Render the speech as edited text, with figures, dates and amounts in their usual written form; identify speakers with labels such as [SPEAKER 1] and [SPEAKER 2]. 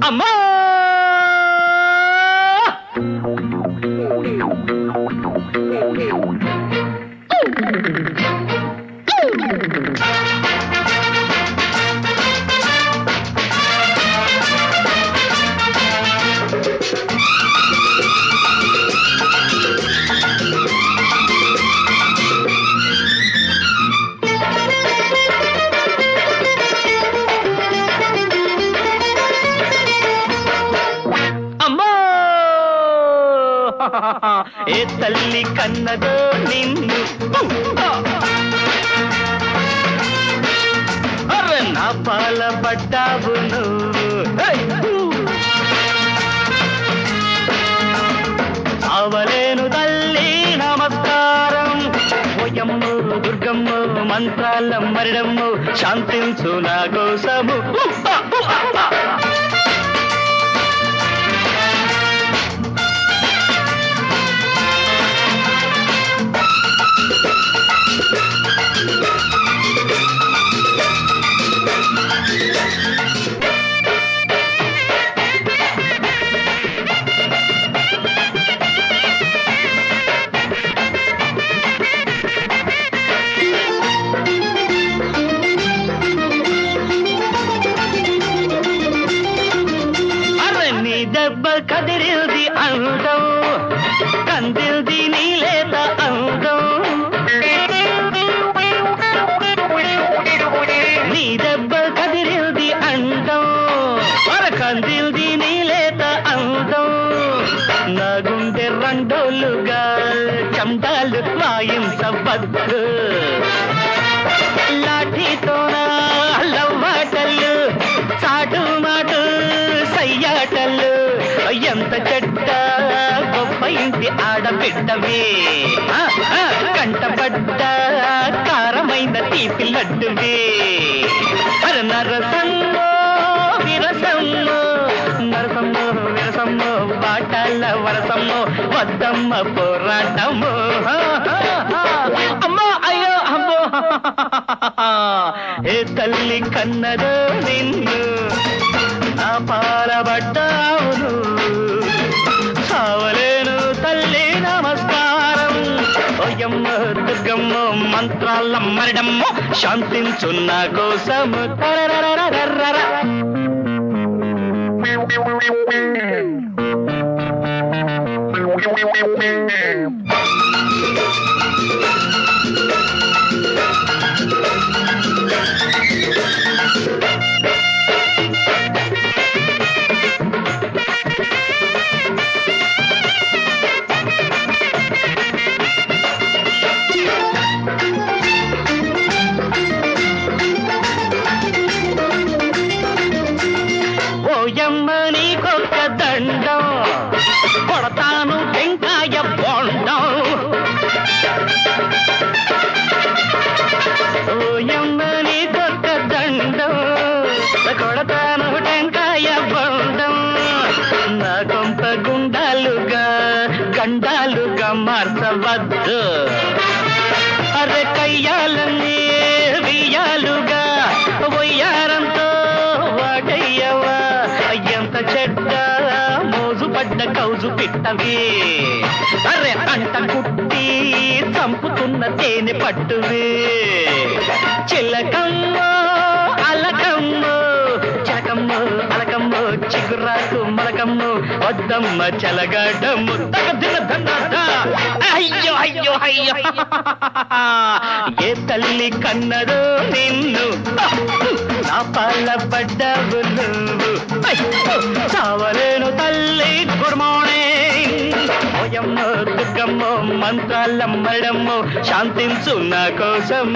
[SPEAKER 1] అమ్మా ఏ తల్లి కన్నదో నిన్ను అరే నా పాల పడ్డావు అవలేను తల్లి నమస్కారం ఓయమ్ము దుర్గమ్ము మంత్రాల మరిడమ్ము శాంతించు నా కోసము దెబ్బ కదిరిల్ది అందం కందిల్ది నీలేత అందం నీ దెబ్బ కదిరిల్ది అందం కందిల్ది నీలేత అందం నా గుండె రెండోలుగా చండాలు వాయించవద్దు లాఠీతోన లవ్వాటలు చాటు మాటు సయ్యాటలు ఎంత చెడ్డ గొప్ప ఇంటి ఆడబిడ్డవే కంటపడ్డ కారమైన తీపి లడ్డువే నరసమ్మో విరసమ్మో నరసమ్మో విరసమ్మో బాటాల వరసమ్మో వద్దమ్మ పోరాటమ్మో అమ్మా అయ్యో అమ్మో ఏ తల్లి కన్నదో నిన్ను నా పాలబడ్డావును చావలేను తల్లి నమస్కారం ఓయమ్మ దుర్గమ్మ మంత్రాల మరిడమ్మ శాంతించు నా కోసము ఓయమ్మ నీకొక్క దండం కొడతాను టెంకాయ బొండం ఓయమ్మ నీకొక్క దండం కొడతాను టెంకాయ బొండం నా కొంప గుండాలుగా గండాలుగా మార్చవద్దు అరే కయ్యాలన్నీ వియ్యాలుగా ఒయ్యారంతో వాటయ్యవా ఎంత చెడ్డ మోజు పడ్డ కౌజు పిట్టవే అరే అంట కుట్టి చంపుతున్న తేనె పట్టువే చిలకమ్మో అలకమ్మో చలకమ్మో అలకమ్మో చిగురాకు మలకమ్మో వద్దమ్మ చలగడము అయ్యో అయ్యో అయ్యో ఏ తల్లి కన్నదో నిన్ను నా పాల పడ్డావు నువ్వు చావలేను తల్లి గుడ్ మార్నింగ్ ఓయమ్మ దుర్గమ్మ మంత్రాల మరిడమ్మ శాంతించు నా కోసం